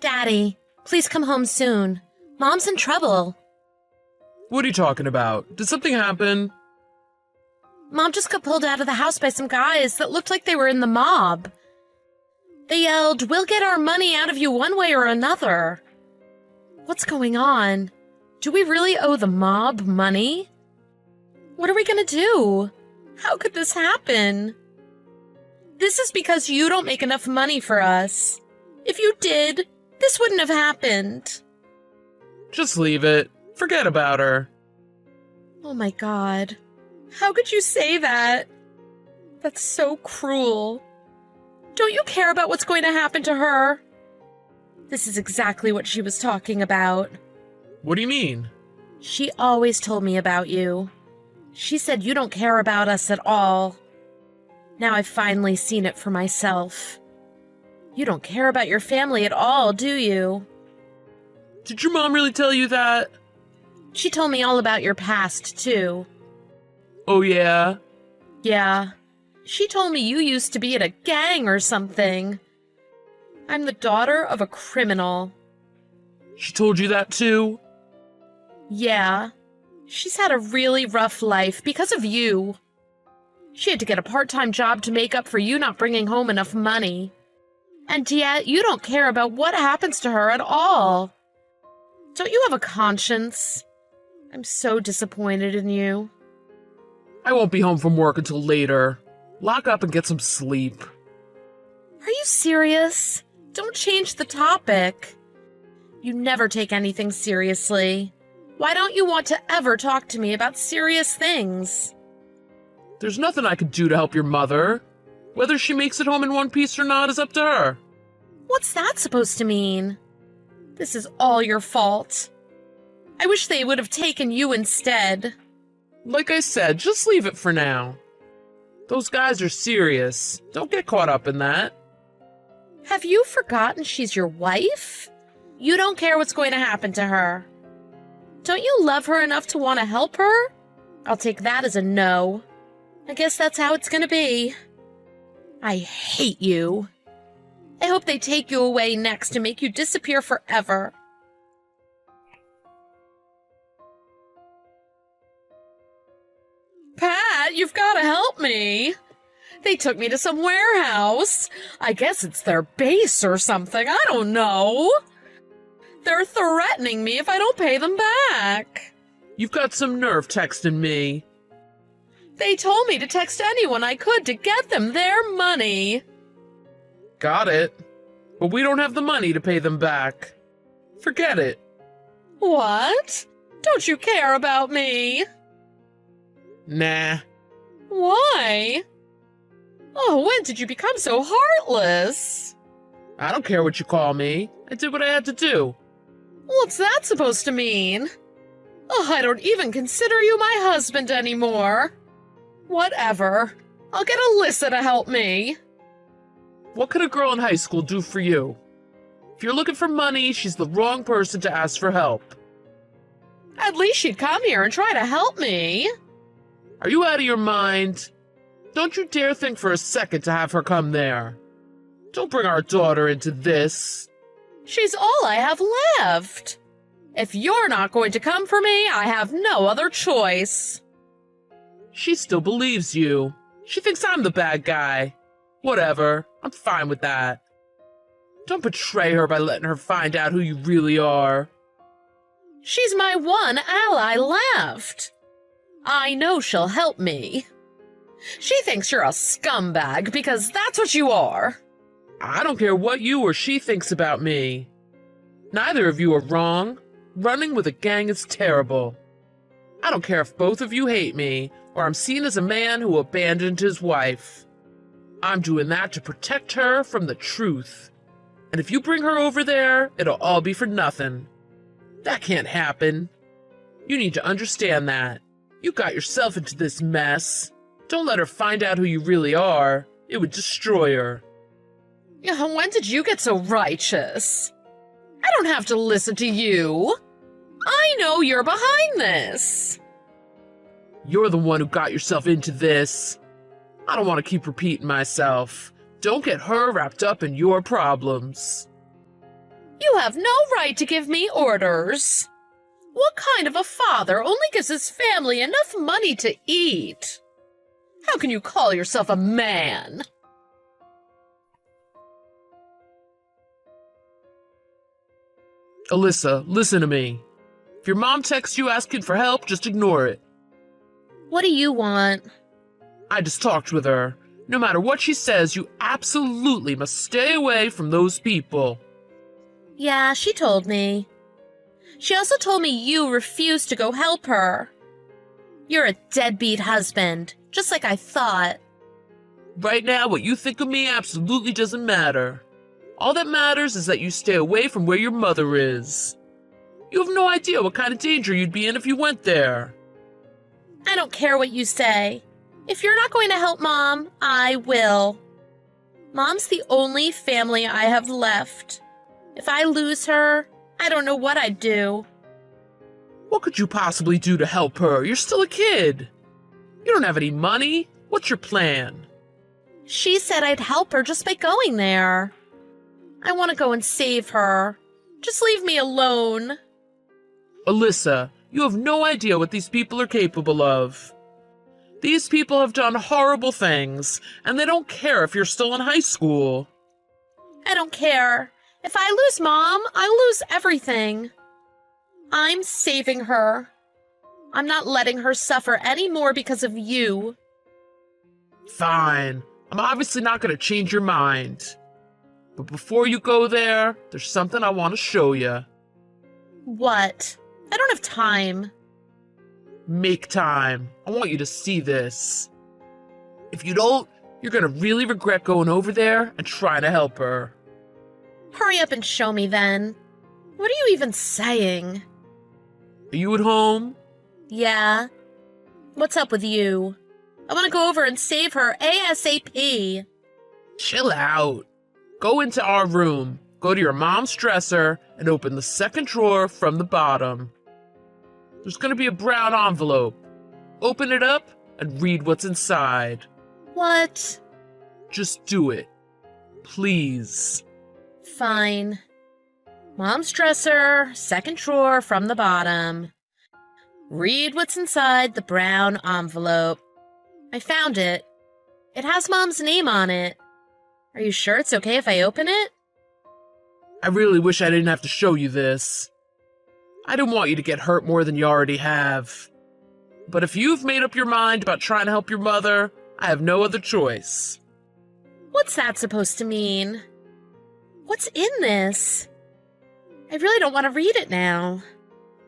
Daddy, please come home soon. Mom's in trouble. What are you talking about? Did something happen? Mom just got pulled out of the house by some guys that looked like they were in the mob. They yelled, "We'll get our money out of you one way or another." What's going on? Do we really owe the mob money? What are we gonna do? How could this happen? This is because you don't make enough money for us. If you did, this wouldn't have happened. Just leave it. Forget about her. Oh my God. How could you say that? That's so cruel. Don't you care about what's going to happen to her? This is exactly what she was talking about. What do you mean? She always told me about you. She said you don't care about us at all. Now I've finally seen it for myself. You don't care about your family at all, do you? Did your mom really tell you that? She told me all about your past, too. Oh, yeah? Yeah. She told me you used to be in a gang or something. I'm the daughter of a criminal. She told you that, too? Yeah. She's had a really rough life because of you. She had to get a part-time job to make up for you not bringing home enough money. And yet, you don't care about what happens to her at all. Don't you have a conscience? I'm so disappointed in you. I won't be home from work until later. Lock up and get some sleep. Are you serious? Don't change the topic. You never take anything seriously. Why don't you want to ever talk to me about serious things? There's nothing I can do to help your mother. Whether she makes it home in one piece or not is up to her. What's that supposed to mean? This is all your fault. I wish they would have taken you instead. Like I said, just leave it for now. Those guys are serious. Don't get caught up in that. Have you forgotten she's your wife? You don't care what's going to happen to her. Don't you love her enough to want to help her? I'll take that as a no. I guess that's how it's gonna be. I hate you. I hope they take you away next and make you disappear forever. Pat, you've got to help me. They took me to some warehouse. I guess it's their base or something. I don't know. They're threatening me if I don't pay them back. You've got some nerve texting me. They told me to text anyone I could to get them their money. Got it. But we don't have the money to pay them back. Forget it. What? Don't you care about me? Nah. Why? Oh, when did you become so heartless? I don't care what you call me. I did what I had to do. What's that supposed to mean? Oh, I don't even consider you my husband anymore. Whatever. I'll get Alyssa to help me. What could a girl in high school do for you? If you're looking for money, she's the wrong person to ask for help. At least she'd come here and try to help me. Are you out of your mind? Don't you dare think for a second to have her come there. Don't bring our daughter into this. She's all I have left. If you're not going to come for me, I have no other choice. She still believes you. She thinks I'm the bad guy. Whatever, I'm fine with that. Don't betray her by letting her find out who you really are. She's my one ally left. I know she'll help me. She thinks you're a scumbag because that's what you are. I don't care what you or she thinks about me. Neither of you are wrong. Running with a gang is terrible. I don't care if both of you hate me, or I'm seen as a man who abandoned his wife. I'm doing that to protect her from the truth. And if you bring her over there, it'll all be for nothing. That can't happen. You need to understand that. You got yourself into this mess. Don't let her find out who you really are. It would destroy her. When did you get so righteous? I don't have to listen to you. I know you're behind this. You're the one who got yourself into this. I don't want to keep repeating myself. Don't get her wrapped up in your problems. You have no right to give me orders. What kind of a father only gives his family enough money to eat? How can you call yourself a man? Alyssa, listen to me. If your mom texts you asking for help, just ignore it. What do you want? I just talked with her. No matter what she says, you absolutely must stay away from those people. Yeah, she told me. She also told me you refused to go help her. You're a deadbeat husband, just like I thought. Right now, what you think of me absolutely doesn't matter. All that matters is that you stay away from where your mother is. You have no idea what kind of danger you'd be in if you went there. I don't care what you say. If you're not going to help Mom, I will. Mom's the only family I have left. If I lose her, I don't know what I'd do. What could you possibly do to help her? You're still a kid. You don't have any money. What's your plan? She said I'd help her just by going there. I want to go and save her. Just leave me alone. Alyssa, you have no idea what these people are capable of. These people have done horrible things, and they don't care if you're still in high school. I don't care. If I lose Mom, I lose everything. I'm saving her. I'm not letting her suffer any more because of you. Fine. I'm obviously not going to change your mind. But before you go there, there's something I want to show you. What? I don't have time. Make time. I want you to see this. If you don't, you're going to really regret going over there and trying to help her. Hurry up and show me then. What are you even saying? Are you at home? Yeah. What's up with you? I want to go over and save her ASAP. Chill out. Go into our room, go to your mom's dresser, and open the second drawer from the bottom. There's going to be a brown envelope. Open it up and read what's inside. What? Just do it. Please. Fine. Mom's dresser, second drawer from the bottom. Read what's inside the brown envelope. I found it. It has Mom's name on it. Are you sure it's okay if I open it? I really wish I didn't have to show you this. I don't want you to get hurt more than you already have. But if you've made up your mind about trying to help your mother, I have no other choice. What's that supposed to mean? What's in this? I really don't want to read it now.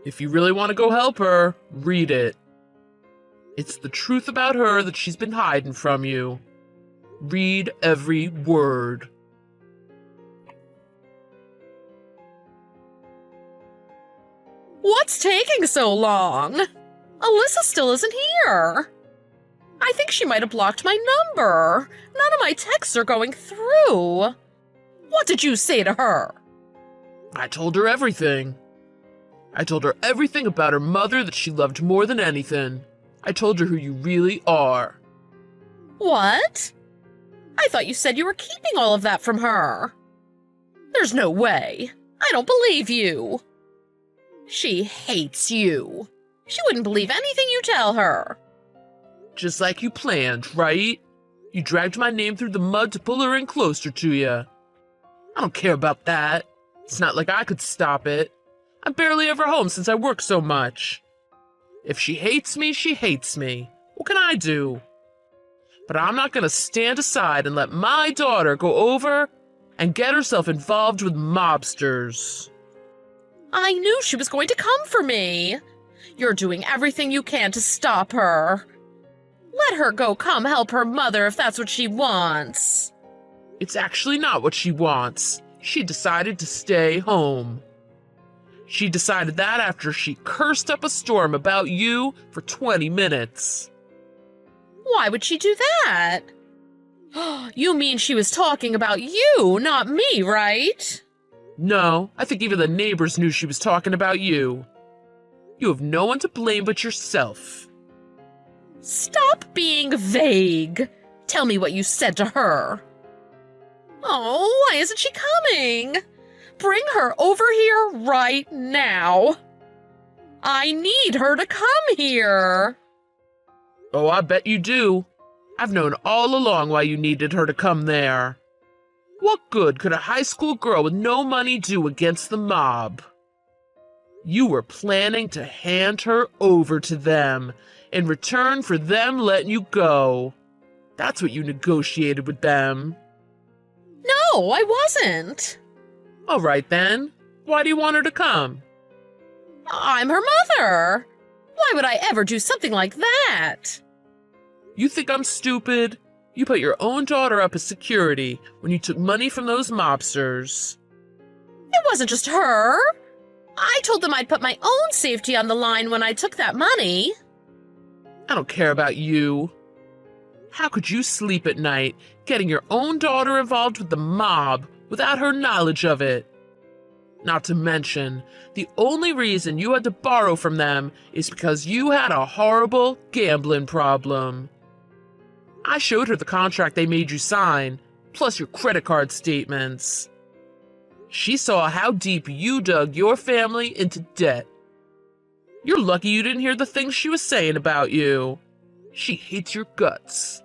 If you really want to go help her, read it. It's the truth about her that she's been hiding from you. Read every word. What's taking so long? Alyssa still isn't here. I think she might have blocked my number. None of my texts are going through. What did you say to her? I told her everything. I told her everything about her mother that she loved more than anything. I told her who you really are. What? I thought you said you were keeping all of that from her. There's no way. I don't believe you. She hates you. She wouldn't believe anything you tell her. Just like you planned, right? You dragged my name through the mud to pull her in closer to you. I don't care about that. It's not like I could stop it. I'm barely ever home since I work so much. If she hates me, she hates me. What can I do? But I'm not gonna stand aside and let my daughter go over and get herself involved with mobsters. I knew she was going to come for me. You're doing everything you can to stop her. Let her go come help her mother if that's what she wants. It's actually not what she wants. She decided to stay home. She decided that after she cursed up a storm about you for 20 minutes. Why would she do that? You mean she was talking about you, not me, right? No, I think even the neighbors knew she was talking about you. You have no one to blame but yourself. Stop being vague. Tell me what you said to her. Oh, why isn't she coming? Bring her over here right now. I need her to come here. Oh, I bet you do. I've known all along why you needed her to come there. What good could a high school girl with no money do against the mob? You were planning to hand her over to them in return for them letting you go. That's what you negotiated with them. No, I wasn't. All right then. Why do you want her to come? I'm her mother. Why would I ever do something like that? You think I'm stupid? You put your own daughter up as security when you took money from those mobsters. It wasn't just her. I told them I'd put my own safety on the line when I took that money. I don't care about you. How could you sleep at night getting your own daughter involved with the mob without her knowledge of it? Not to mention, the only reason you had to borrow from them is because you had a horrible gambling problem. I showed her the contract they made you sign, plus your credit card statements. She saw how deep you dug your family into debt. You're lucky you didn't hear the things she was saying about you. She hates your guts.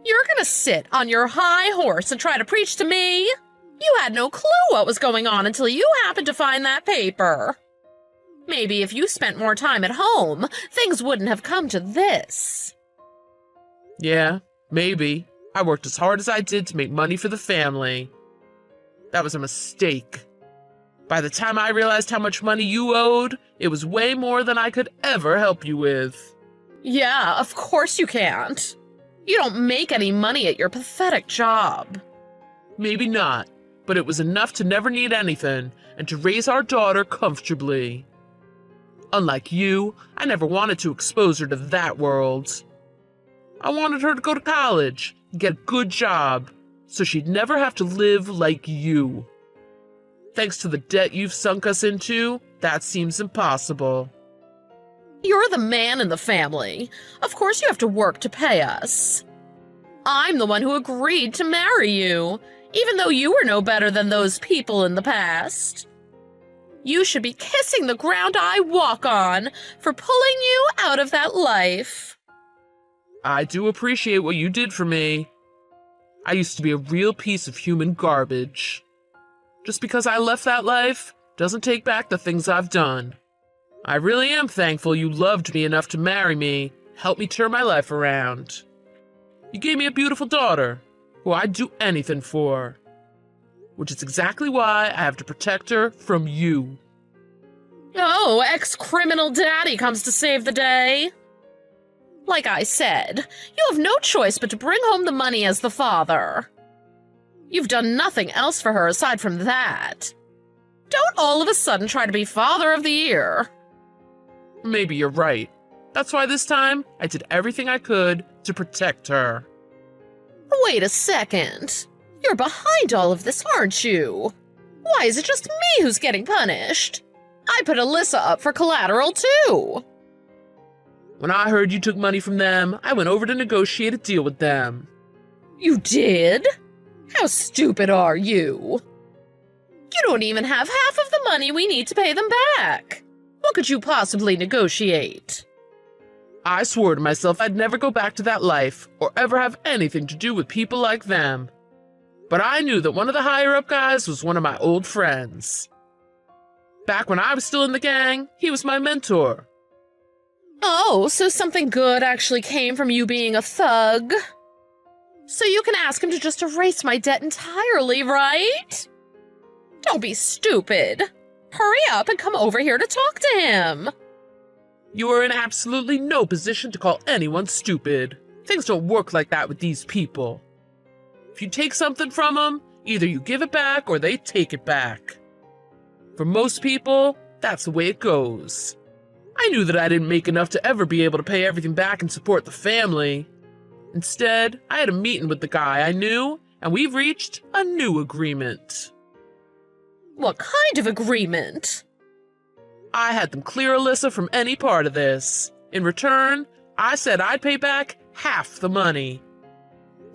You're gonna sit on your high horse and try to preach to me? You had no clue what was going on until you happened to find that paper. Maybe if you spent more time at home, things wouldn't have come to this. Yeah, maybe. I worked as hard as I did to make money for the family. That was a mistake. By the time I realized how much money you owed, it was way more than I could ever help you with. Yeah, of course you can't. You don't make any money at your pathetic job. Maybe not, but it was enough to never need anything and to raise our daughter comfortably. Unlike you, I never wanted to expose her to that world. I wanted her to go to college and get a good job, so she'd never have to live like you. Thanks to the debt you've sunk us into, that seems impossible. You're the man in the family. Of course you have to work to pay us. I'm the one who agreed to marry you, even though you were no better than those people in the past. You should be kissing the ground I walk on for pulling you out of that life. I do appreciate what you did for me. I used to be a real piece of human garbage. Just because I left that life doesn't take back the things I've done. I really am thankful you loved me enough to marry me, help me turn my life around. You gave me a beautiful daughter, who I'd do anything for. Which is exactly why I have to protect her from you. Oh, ex-criminal daddy comes to save the day. Like I said, you have no choice but to bring home the money as the father. You've done nothing else for her aside from that. Don't all of a sudden try to be father of the year. Maybe you're right. That's why this time I did everything I could to protect her. Wait a second. You're behind all of this, aren't you? Why is it just me who's getting punished? I put Alyssa up for collateral too. When I heard you took money from them, I went over to negotiate a deal with them. You did? How stupid are you? You don't even have half of the money we need to pay them back. What could you possibly negotiate? I swore to myself I'd never go back to that life or ever have anything to do with people like them. But I knew that one of the higher-up guys was one of my old friends. Back when I was still in the gang, he was my mentor. Oh, so something good actually came from you being a thug? So you can ask him to just erase my debt entirely, right? Don't be stupid. Hurry up and come over here to talk to him. You are in absolutely no position to call anyone stupid. Things don't work like that with these people. If you take something from them, either you give it back or they take it back. For most people, that's the way it goes. I knew that I didn't make enough to ever be able to pay everything back and support the family. Instead, I had a meeting with the guy I knew, and we've reached a new agreement. What kind of agreement? I had them clear Alyssa from any part of this. In return, I said I'd pay back half the money.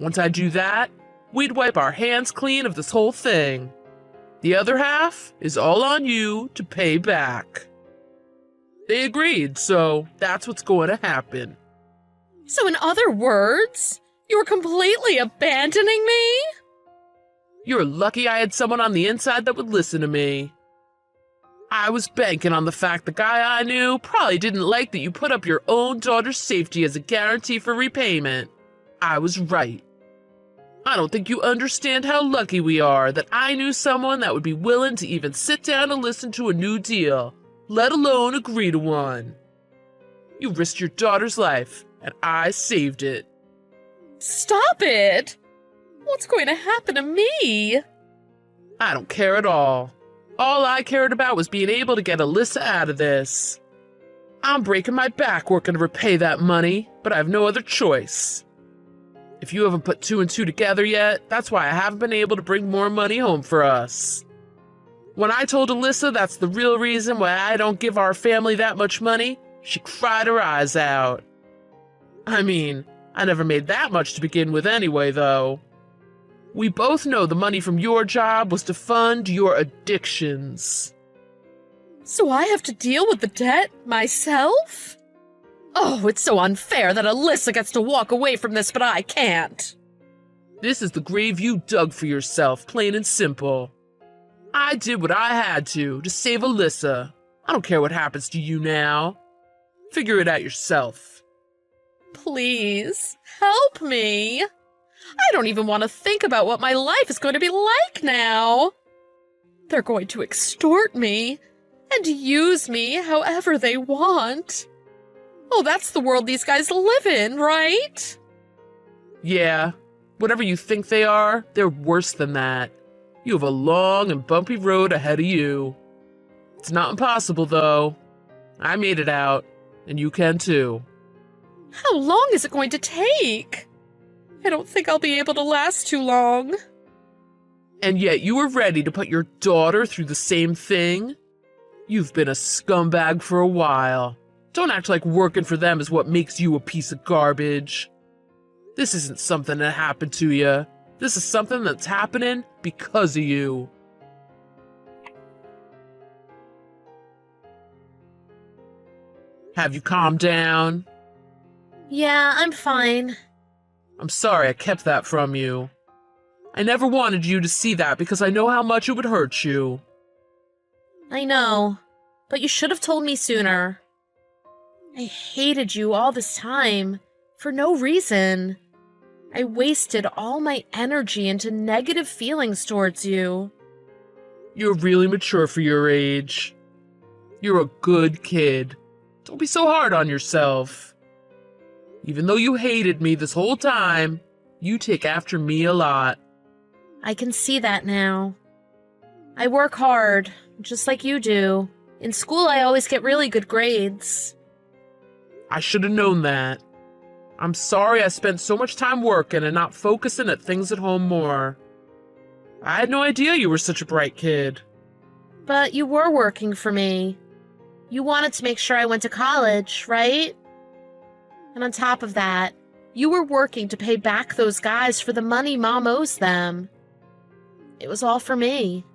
Once I do that, we'd wipe our hands clean of this whole thing. The other half is all on you to pay back. They agreed, so that's what's going to happen. So in other words, you were completely abandoning me? You're lucky I had someone on the inside that would listen to me. I was banking on the fact the guy I knew probably didn't like that you put up your own daughter's safety as a guarantee for repayment. I was right. I don't think you understand how lucky we are that I knew someone that would be willing to even sit down and listen to a new deal, let alone agree to one. You risked your daughter's life, and I saved it. Stop it! What's going to happen to me? I don't care at all. All I cared about was being able to get Alyssa out of this. I'm breaking my back working to repay that money, but I have no other choice. If you haven't put two and two together yet, that's why I haven't been able to bring more money home for us. When I told Alyssa that's the real reason why I don't give our family that much money, she cried her eyes out. I mean, I never made that much to begin with anyway, though. We both know the money from your job was to fund your addictions. So I have to deal with the debt myself? Oh, it's so unfair that Alyssa gets to walk away from this, but I can't. This is the grave you dug for yourself, plain and simple. I did what I had to save Alyssa. I don't care what happens to you now. Figure it out yourself. Please, help me. I don't even want to think about what my life is going to be like now. They're going to extort me and use me however they want. Oh, that's the world these guys live in, right? Yeah, whatever you think they are, they're worse than that. You have a long and bumpy road ahead of you. It's not impossible, though. I made it out, and you can too. How long is it going to take? I don't think I'll be able to last too long. And yet you were ready to put your daughter through the same thing? You've been a scumbag for a while. Don't act like working for them is what makes you a piece of garbage. This isn't something that happened to you. This is something that's happening because of you. Have you calmed down? Yeah, I'm fine. I'm sorry I kept that from you. I never wanted you to see that because I know how much it would hurt you. I know, but you should have told me sooner. I hated you all this time, for no reason. I wasted all my energy into negative feelings towards you. You're really mature for your age. You're a good kid. Don't be so hard on yourself. Even though you hated me this whole time, you take after me a lot. I can see that now. I work hard, just like you do. In school, I always get really good grades. I should have known that. I'm sorry I spent so much time working and not focusing at things at home more. I had no idea you were such a bright kid. But you were working for me. You wanted to make sure I went to college, right? And on top of that, you were working to pay back those guys for the money Mom owes them. It was all for me.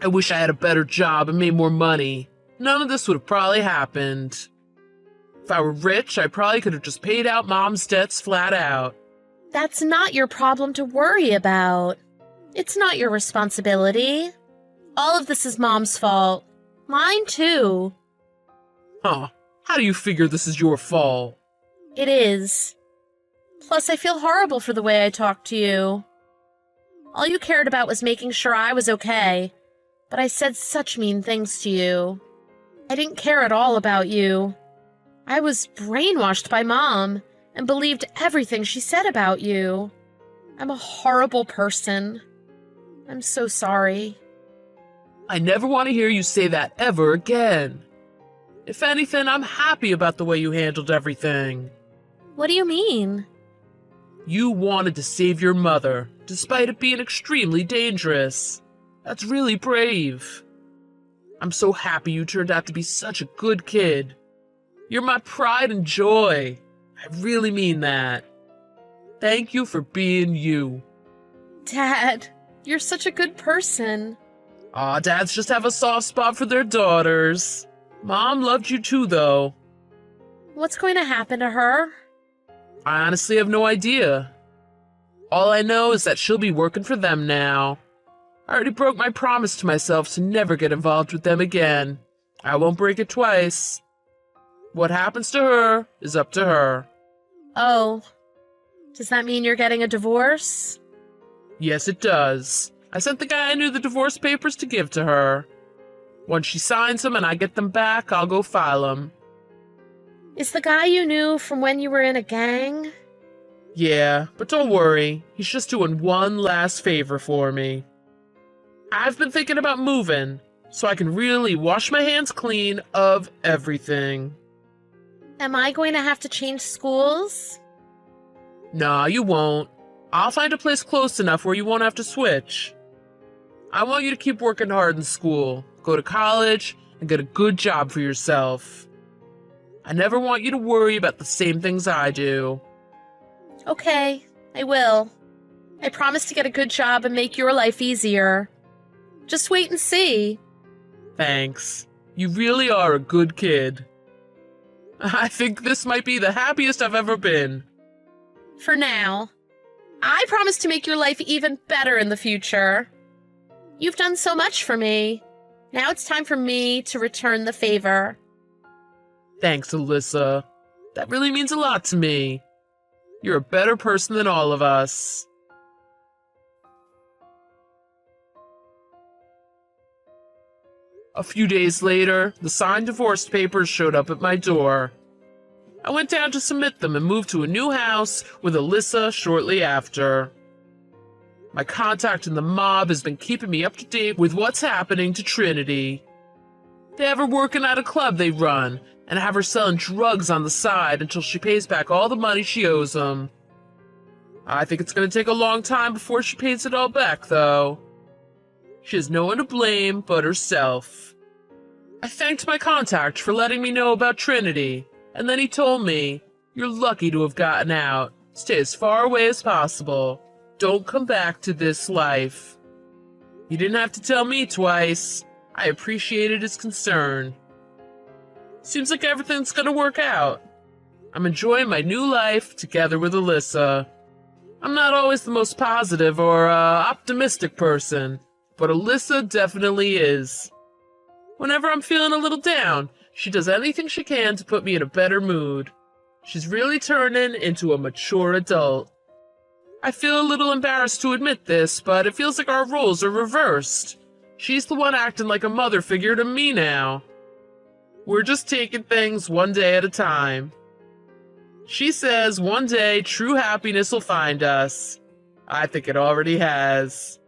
I wish I had a better job and made more money. None of this would have probably happened. If I were rich, I probably could have just paid out Mom's debts flat out. That's not your problem to worry about. It's not your responsibility. All of this is Mom's fault. Mine too. Huh. How do you figure this is your fault? It is. Plus, I feel horrible for the way I talked to you. All you cared about was making sure I was okay, but I said such mean things to you. I didn't care at all about you. I was brainwashed by Mom and believed everything she said about you. I'm a horrible person. I'm so sorry. I never want to hear you say that ever again. If anything, I'm happy about the way you handled everything. What do you mean? You wanted to save your mother, despite it being extremely dangerous. That's really brave. I'm so happy you turned out to be such a good kid. You're my pride and joy. I really mean that. Thank you for being you. Dad, you're such a good person. Aw, dads just have a soft spot for their daughters. Mom loved you too, though. What's going to happen to her? I honestly have no idea. All I know is that she'll be working for them now. I already broke my promise to myself to never get involved with them again. I won't break it twice. What happens to her is up to her. Oh, does that mean you're getting a divorce? Yes, it does. I sent the guy I knew the divorce papers to give to her. Once she signs them and I get them back, I'll go file them. Is the guy you knew from when you were in a gang? Yeah, but don't worry. He's just doing one last favor for me. I've been thinking about moving, so I can really wash my hands clean of everything. Am I going to have to change schools? Nah, you won't. I'll find a place close enough where you won't have to switch. I want you to keep working hard in school, go to college, and get a good job for yourself. I never want you to worry about the same things I do. Okay, I will. I promise to get a good job and make your life easier. Just wait and see. Thanks. You really are a good kid. I think this might be the happiest I've ever been. For now. I promise to make your life even better in the future. You've done so much for me. Now it's time for me to return the favor. Thanks, Alyssa. That really means a lot to me. You're a better person than all of us. A few days later, the signed divorce papers showed up at my door. I went down to submit them and moved to a new house with Alyssa shortly after. My contact in the mob has been keeping me up to date with what's happening to Trinity. They have her working at a club they run and have her selling drugs on the side until she pays back all the money she owes them. I think it's going to take a long time before she pays it all back, though. She has no one to blame but herself. I thanked my contact for letting me know about Trinity, and then he told me, "You're lucky to have gotten out. Stay as far away as possible. Don't come back to this life." He didn't have to tell me twice. I appreciated his concern. Seems like everything's gonna work out. I'm enjoying my new life together with Alyssa. I'm not always the most positive or optimistic person, but Alyssa definitely is. Whenever I'm feeling a little down, she does anything she can to put me in a better mood. She's really turning into a mature adult. I feel a little embarrassed to admit this, but it feels like our roles are reversed. She's the one acting like a mother figure to me now. We're just taking things one day at a time. She says one day true happiness will find us. I think it already has.